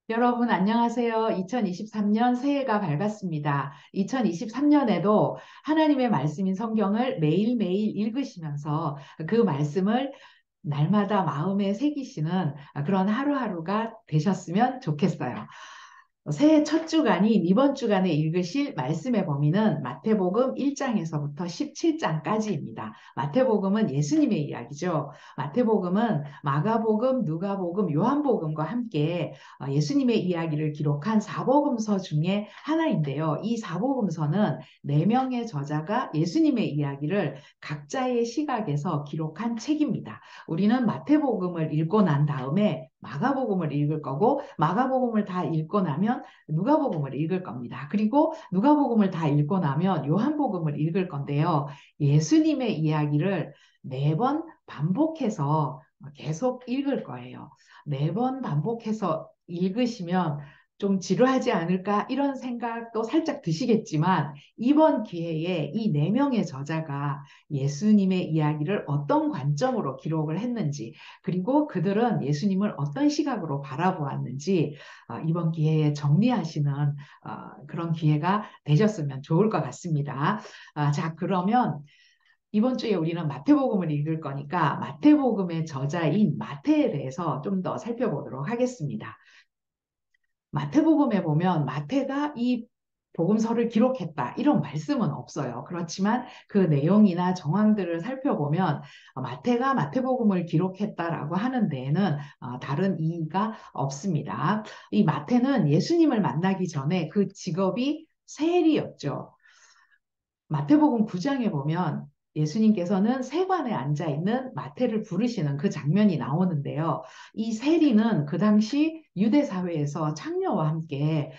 여러분 안녕하세요. 2023년 새해가 밝았습니다. 2023년에도 하나님의 말씀인 성경을 매일매일 읽으시면서 그 말씀을 날마다 마음에 새기시는 그런 하루하루가 되셨으면 좋겠어요. 새해 첫 주간인 이번 주간에 읽으실 말씀의 범위는 마태복음 1장에서부터 17장까지입니다. 마태복음은 예수님의 이야기죠. 마태복음은 마가복음, 누가복음, 요한복음과 함께 예수님의 이야기를 기록한 사복음서 중에 하나인데요. 이 사복음서는 네 명의 저자가 예수님의 이야기를 각자의 시각에서 기록한 책입니다. 우리는 마태복음을 읽고 난 다음에 마가복음을 읽을 거고 마가복음을 다 읽고 나면 누가복음을 읽을 겁니다. 그리고 누가복음을 다 읽고 나면 요한복음을 읽을 건데요. 예수님의 이야기를 네 번 반복해서 계속 읽을 거예요. 네 번 반복해서 읽으시면 좀 지루하지 않을까 이런 생각도 살짝 드시겠지만 이번 기회에 이 네 명의 저자가 예수님의 이야기를 어떤 관점으로 기록을 했는지 그리고 그들은 예수님을 어떤 시각으로 바라보았는지 이번 기회에 정리하시는 그런 기회가 되셨으면 좋을 것 같습니다. 자, 그러면 이번 주에 우리는 마태복음을 읽을 거니까 마태복음의 저자인 마태에 대해서 좀 더 살펴보도록 하겠습니다. 마태복음에 보면 마태가 이 복음서를 기록했다 이런 말씀은 없어요. 그렇지만 그 내용이나 정황들을 살펴보면 마태가 마태복음을 기록했다라고 하는 데에는 다른 이의가 없습니다. 이 마태는 예수님을 만나기 전에 그 직업이 세리였죠. 마태복음 9장에 보면 예수님께서는 세관에 앉아 있는 마태를 부르시는 그 장면이 나오는데요. 이 세리는 그 당시 유대 사회에서 창녀와 함께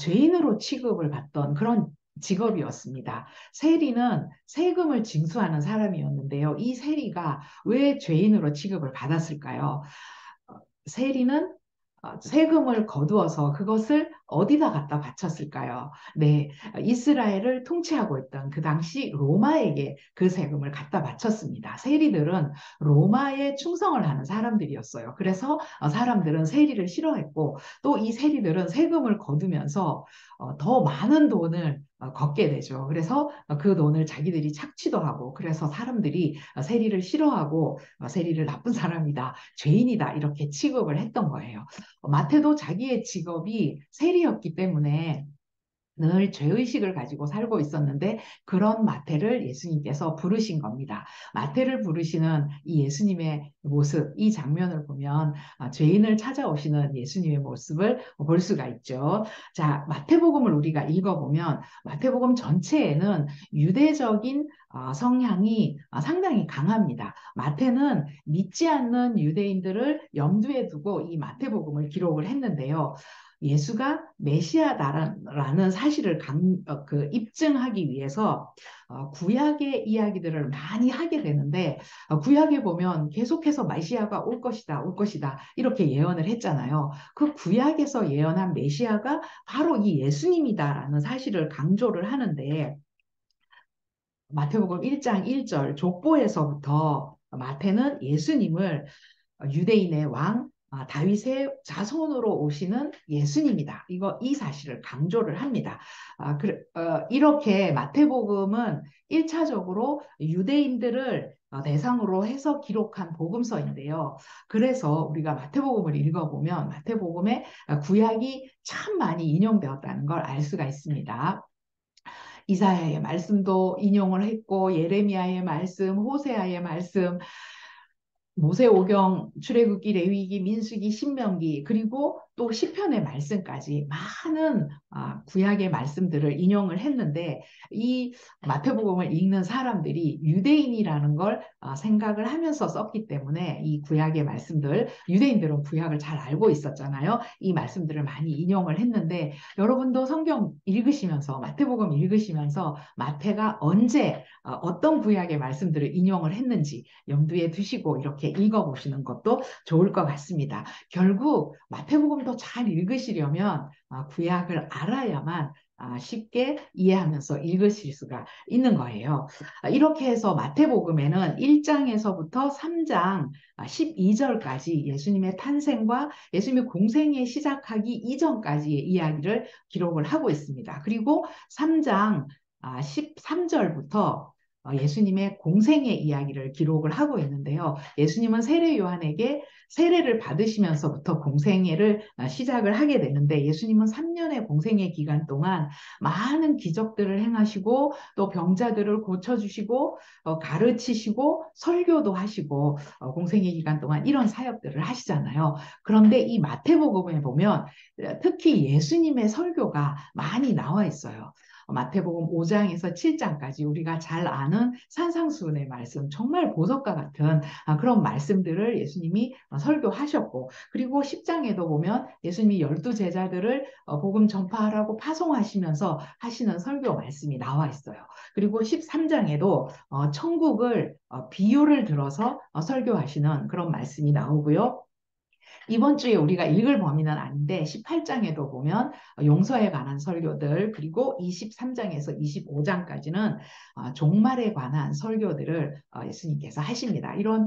죄인으로 취급을 받던 그런 직업이었습니다. 세리는 세금을 징수하는 사람이었는데요. 이 세리가 왜 죄인으로 취급을 받았을까요? 세리는 세금을 거두어서 그것을 어디다 갖다 바쳤을까요? 네, 이스라엘을 통치하고 있던 그 당시 로마에게 그 세금을 갖다 바쳤습니다. 세리들은 로마에 충성을 하는 사람들이었어요. 그래서 사람들은 세리를 싫어했고 또 이 세리들은 세금을 거두면서 더 많은 돈을 걷게 되죠. 그래서 그 돈을 자기들이 착취도 하고 그래서 사람들이 세리를 싫어하고 세리를 나쁜 사람이다, 죄인이다 이렇게 취급을 했던 거예요. 마태도 자기의 직업이 세리였기 때문에 늘 죄의식을 가지고 살고 있었는데 그런 마태를 예수님께서 부르신 겁니다. 마태를 부르시는 이 예수님의 모습, 이 장면을 보면 죄인을 찾아오시는 예수님의 모습을 볼 수가 있죠. 자, 마태복음을 우리가 읽어보면 마태복음 전체에는 유대적인 성향이 상당히 강합니다. 마태는 믿지 않는 유대인들을 염두에 두고 이 마태복음을 기록을 했는데요. 예수가 메시아다라는 사실을 입증하기 위해서 구약의 이야기들을 많이 하게 되는데 구약에 보면 계속해서 메시아가 올 것이다, 올 것이다 이렇게 예언을 했잖아요. 그 구약에서 예언한 메시아가 바로 이 예수님이다라는 사실을 강조를 하는데 마태복음 1장 1절 족보에서부터 마태는 예수님을 유대인의 왕 다윗의 자손으로 오시는 예수님이다. 이 사실을 강조를 합니다. 이렇게 마태복음은 1차적으로 유대인들을 대상으로 해서 기록한 복음서인데요. 그래서 우리가 마태복음을 읽어보면 마태복음에 구약이 참 많이 인용되었다는 걸 알 수가 있습니다. 이사야의 말씀도 인용을 했고 예레미야의 말씀, 호세아의 말씀, 모세오경, 출애굽기, 레위기, 민수기, 신명기 그리고 또 시편의 말씀까지 많은 구약의 말씀들을 인용을 했는데 이 마태복음을 읽는 사람들이 유대인이라는 걸 생각을 하면서 썼기 때문에 이 구약의 말씀들 유대인들은 구약을 잘 알고 있었잖아요. 이 말씀들을 많이 인용을 했는데 여러분도 성경 읽으시면서 마태복음 읽으시면서 마태가 언제 어떤 구약의 말씀들을 인용을 했는지 염두에 두시고 이렇게 이렇게 읽어보시는 것도 좋을 것 같습니다. 결국 마태복음도 잘 읽으시려면 구약을 알아야만 쉽게 이해하면서 읽으실 수가 있는 거예요. 이렇게 해서 마태복음에는 1장에서부터 3장 12절까지 예수님의 탄생과 예수님의 공생의 시작하기 이전까지의 이야기를 기록을 하고 있습니다. 그리고 3장 13절부터 예수님의 공생의 이야기를 기록을 하고 있는데요. 예수님은 세례 요한에게 세례를 받으시면서부터 공생애를 시작을 하게 되는데 예수님은 3년의 공생애 기간 동안 많은 기적들을 행하시고 또 병자들을 고쳐주시고 가르치시고 설교도 하시고 공생애 기간 동안 이런 사역들을 하시잖아요. 그런데 이 마태복음에 보면 특히 예수님의 설교가 많이 나와 있어요. 마태복음 5장에서 7장까지 우리가 잘 아는 산상수훈의 말씀, 정말 보석과 같은 그런 말씀들을 예수님이 설교하셨고, 그리고 10장에도 보면 예수님이 12제자들을 복음 전파하라고 파송하시면서 하시는 설교 말씀이 나와 있어요. 그리고 13장에도 천국을 비유를 들어서 설교하시는 그런 말씀이 나오고요. 이번 주에 우리가 읽을 범위는 아닌데 18장에도 보면 용서에 관한 설교들, 그리고 23장에서 25장까지는 종말에 관한 설교들을 예수님께서 하십니다. 이런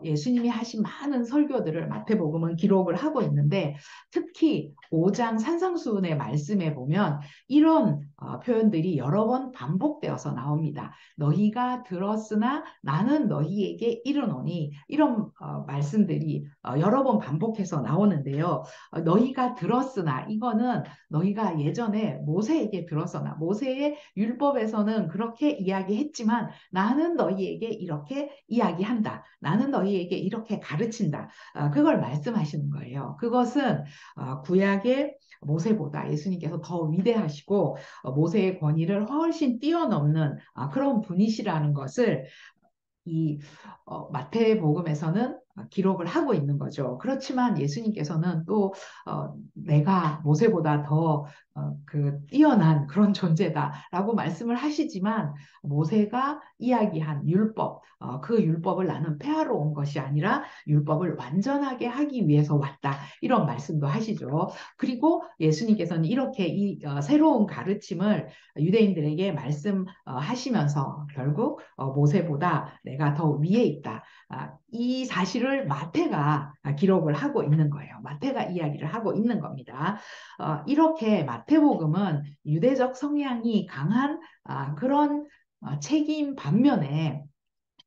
예수님이 하신 많은 설교들을 마태복음은 기록을 하고 있는데 특히 5장 산상수훈의 말씀에 보면 이런 표현들이 여러 번 반복되어서 나옵니다. 너희가 들었으나 나는 너희에게 이르노니, 이런 말씀들이 여러 번 반복해서 나오는데요. 너희가 들었으나, 이거는 너희가 예전에 모세에게 들었으나, 모세의 율법에서는 그렇게 이야기했지만 나는 너희에게 이렇게 이야기한다, 나는 너희에게 이렇게 가르친다, 그걸 말씀하시는 거예요. 그것은 구약의 모세보다 예수님께서 더 위대하시고 모세의 권위를 훨씬 뛰어넘는 그런 분이시라는 것을 이 마태복음에서는 기록을 하고 있는 거죠. 그렇지만 예수님께서는 또 내가 모세보다 더 뛰어난 그런 존재다라고 말씀을 하시지만 모세가 이야기한 율법, 그 율법을 나는 폐하러 온 것이 아니라 율법을 완전하게 하기 위해서 왔다, 이런 말씀도 하시죠. 그리고 예수님께서는 이렇게 이 새로운 가르침을 유대인들에게 말씀하시면서 결국 모세보다 내가 더 위에 있다, 이 사실을 마태가 기록을 하고 있는 거예요. 마태가 이야기를 하고 있는 겁니다. 이렇게 마태복음은 유대적 성향이 강한 그런 책임 반면에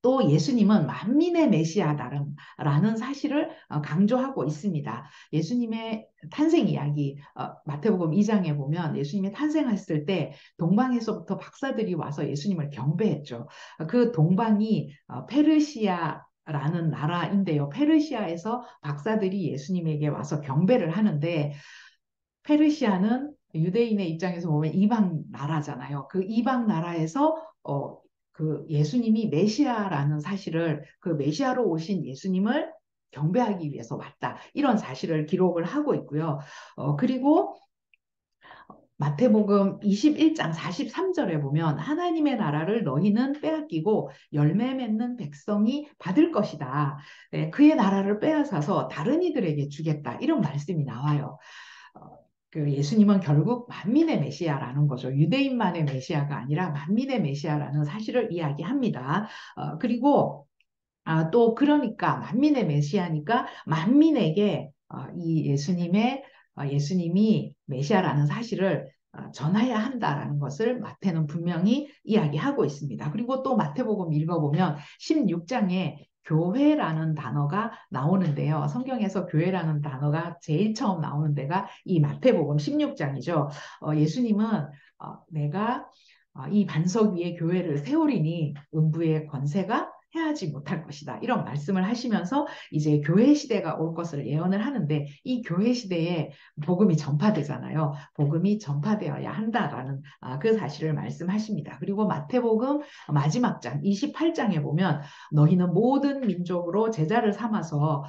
또 예수님은 만민의 메시아다라는 사실을 강조하고 있습니다. 예수님의 탄생 이야기, 마태복음 2장에 보면 예수님이 탄생했을 때 동방에서부터 박사들이 와서 예수님을 경배했죠. 그 동방이 페르시아라는 나라인데요. 페르시아에서 박사들이 예수님에게 와서 경배를 하는데, 페르시아는 유대인의 입장에서 보면 이방 나라잖아요. 그 이방 나라에서 그 예수님이 메시아라는 사실을, 그 메시아로 오신 예수님을 경배하기 위해서 왔다, 이런 사실을 기록을 하고 있고요. 그리고 마태복음 21장 43절에 보면 하나님의 나라를 너희는 빼앗기고 열매 맺는 백성이 받을 것이다, 네, 그의 나라를 빼앗아서 다른 이들에게 주겠다, 이런 말씀이 나와요. 그 예수님은 결국 만민의 메시아라는 거죠. 유대인만의 메시아가 아니라 만민의 메시아라는 사실을 이야기합니다. 그리고 또 그러니까 만민의 메시아니까 만민에게 이 예수님이 메시아라는 사실을 전해야 한다라는 것을 마태는 분명히 이야기하고 있습니다. 그리고 또 마태복음 읽어보면 16장에 교회라는 단어가 나오는데요. 성경에서 교회라는 단어가 제일 처음 나오는 데가 이 마태복음 16장이죠. 예수님은 내가 이 반석 위에 교회를 세우리니 음부의 권세가 해하지 못할 것이다, 이런 말씀을 하시면서 이제 교회 시대가 올 것을 예언을 하는데, 이 교회 시대에 복음이 전파되잖아요. 복음이 전파되어야 한다라는 그 사실을 말씀하십니다. 그리고 마태복음 마지막 장 28장에 보면 너희는 모든 민족으로 제자를 삼아서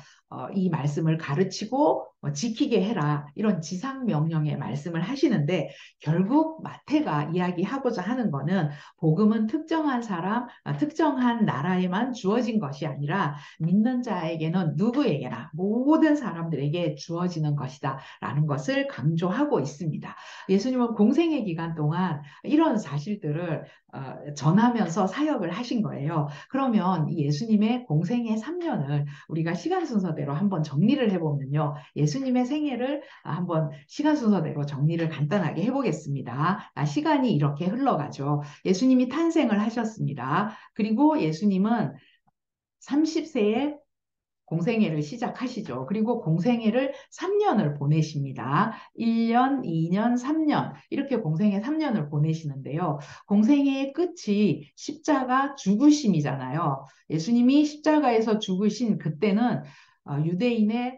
이 말씀을 가르치고 지키게 해라, 이런 지상 명령의 말씀을 하시는데, 결국 마태가 이야기하고자 하는 거는 복음은 특정한 사람, 특정한 나라의 자에게만 주어진 것이 아니라 믿는 자에게는 누구에게나 모든 사람들에게 주어지는 것이다 라는 것을 강조하고 있습니다. 예수님은 공생의 기간 동안 이런 사실들을 전하면서 사역을 하신 거예요. 그러면 예수님의 공생의 3년을 우리가 시간 순서대로 한번 정리를 해보면요. 예수님의 생애를 한번 시간 순서대로 정리를 간단하게 해보겠습니다. 시간이 이렇게 흘러가죠. 예수님이 탄생을 하셨습니다. 그리고 예수님은 30세에 공생애를 시작하시죠. 그리고 공생애를 3년을 보내십니다. 1년, 2년, 3년 이렇게 공생애 3년을 보내시는데요. 공생애의 끝이 십자가 죽으심이잖아요. 예수님이 십자가에서 죽으신 그때는 유대인의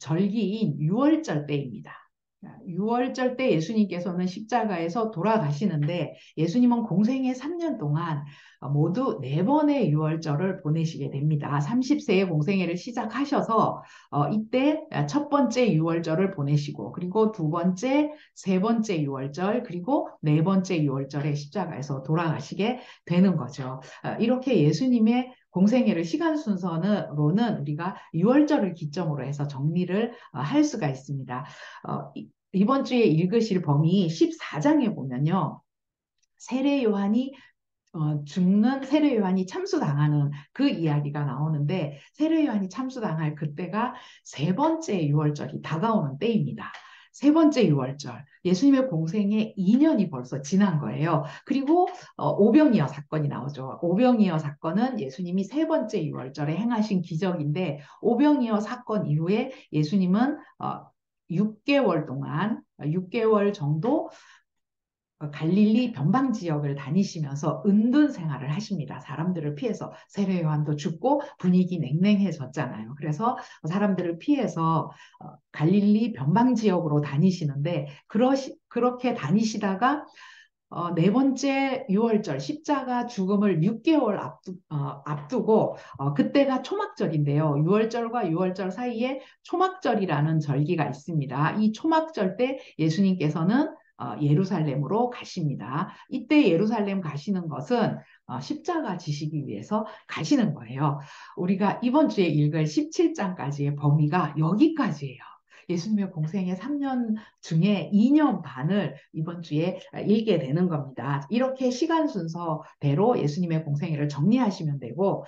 절기인 유월절 때입니다. 6월절 때 예수님께서는 십자가에서 돌아가시는데 예수님은 공생의 3년 동안 모두 4번의 유월절을 보내시게 됩니다. 30세에 공생애를 시작하셔서 이때 첫 번째 유월절을 보내시고 그리고 두 번째, 세 번째 유월절 그리고 네 번째 유월절에 십자가에서 돌아가시게 되는 거죠. 이렇게 예수님의 공생애를 시간 순서로는 우리가 유월절을 기점으로 해서 정리를 할 수가 있습니다. 이번 주에 읽으실 범위 14장에 보면요. 세례 요한이 죽는 세례 요한이 참수당하는 그 이야기가 나오는데 세례 요한이 참수당할 그때가 세 번째 유월절이 다가오는 때입니다. 세 번째 유월절, 예수님의 공생에 2년이 벌써 지난 거예요. 그리고 오병이어 사건이 나오죠. 오병이어 사건은 예수님이 세 번째 유월절에 행하신 기적인데 오병이어 사건 이후에 예수님은 6개월 동안 6개월 정도 갈릴리 변방 지역을 다니시면서 은둔 생활을 하십니다. 사람들을 피해서 세례 요한도 죽고 분위기 냉랭해졌잖아요. 그래서 사람들을 피해서 갈릴리 변방 지역으로 다니시는데 그렇게 다니시다가 네 번째 유월절 십자가 죽음을 6개월 앞두고 그때가 초막절인데요. 유월절과 유월절 사이에 초막절이라는 절기가 있습니다. 이 초막절 때 예수님께서는 예루살렘으로 가십니다. 이때 예루살렘 가시는 것은 십자가 지시기 위해서 가시는 거예요. 우리가 이번 주에 읽을 17장까지의 범위가 여기까지예요. 예수님의 공생의 3년 중에 2년 반을 이번 주에 읽게 되는 겁니다. 이렇게 시간 순서대로 예수님의 공생애를 정리하시면 되고,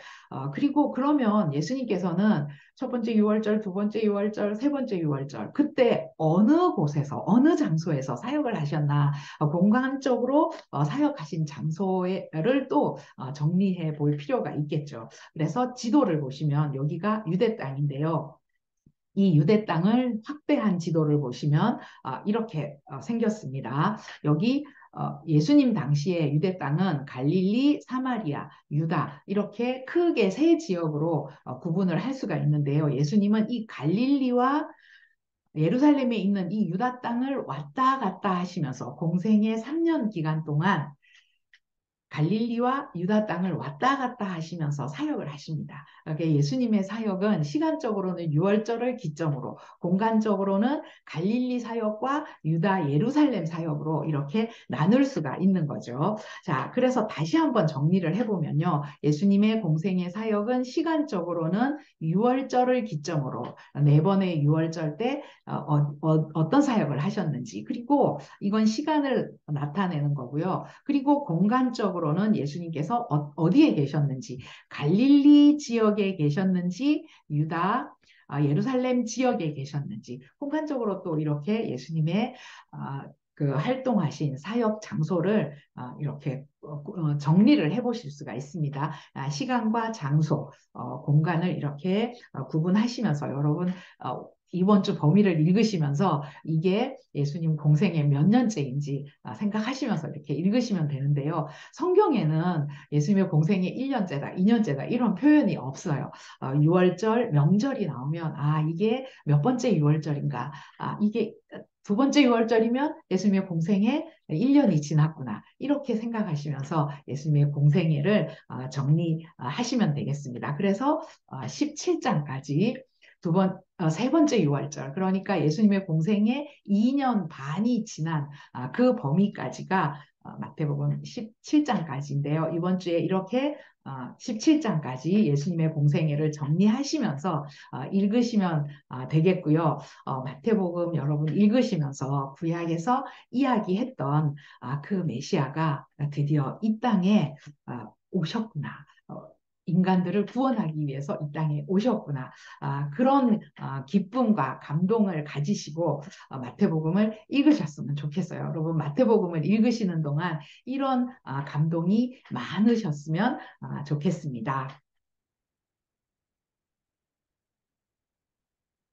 그리고 그러면 예수님께서는 첫 번째 유월절, 두 번째 유월절, 세 번째 유월절, 그때 어느 곳에서, 어느 장소에서 사역을 하셨나, 공간적으로 사역하신 장소를 또 정리해 볼 필요가 있겠죠. 그래서 지도를 보시면 여기가 유대 땅인데요. 이 유대 땅을 확대한 지도를 보시면 이렇게 생겼습니다. 여기 예수님 당시에 유대 땅은 갈릴리, 사마리아, 유다 이렇게 크게 세 지역으로 구분을 할 수가 있는데요. 예수님은 이 갈릴리와 예루살렘에 있는 이 유다 땅을 왔다 갔다 하시면서 공생의 3년 기간 동안 갈릴리와 유다 땅을 왔다 갔다 하시면서 사역을 하십니다. 그러니까 예수님의 사역은 시간적으로는 유월절을 기점으로, 공간적으로는 갈릴리 사역과 유다 예루살렘 사역으로 이렇게 나눌 수가 있는 거죠. 자, 그래서 다시 한번 정리를 해보면요. 예수님의 공생의 사역은 시간적으로는 유월절을 기점으로 4번의 유월절 때 어떤 사역을 하셨는지, 그리고 이건 시간을 나타내는 거고요. 그리고 공간적으로는 예수님께서 어디에 계셨는지, 갈릴리 지역에 계셨는지, 유다, 예루살렘 지역에 계셨는지, 공간적으로 또 이렇게 예수님의 그 활동하신 사역 장소를 이렇게 정리를 해보실 수가 있습니다. 시간과 장소, 공간을 이렇게 구분하시면서 여러분 이번 주 범위를 읽으시면서 이게 예수님 공생의 몇 년째인지 생각하시면서 이렇게 읽으시면 되는데요. 성경에는 예수님의 공생의 1년째다, 2년째다 이런 표현이 없어요. 6월절, 명절이 나오면 이게 몇 번째 6월절인가, 이게 두 번째 6월절이면 예수님의 공생에 1년이 지났구나. 이렇게 생각하시면서 예수님의 공생애를 정리하시면 되겠습니다. 그래서 17장까지 세 번째 6월절, 그러니까 예수님의 공생에 2년 반이 지난 그 범위까지가 마태복음 17장까지인데요. 이번 주에 이렇게 17장까지 예수님의 공생애를 정리하시면서 읽으시면 되겠고요. 마태복음 여러분 읽으시면서 구약에서 이야기했던 그 메시아가 드디어 이 땅에 오셨구나. 인간들을 구원하기 위해서 이 땅에 오셨구나. 그런 기쁨과 감동을 가지시고 마태복음을 읽으셨으면 좋겠어요. 여러분, 마태복음을 읽으시는 동안 이런 감동이 많으셨으면 좋겠습니다.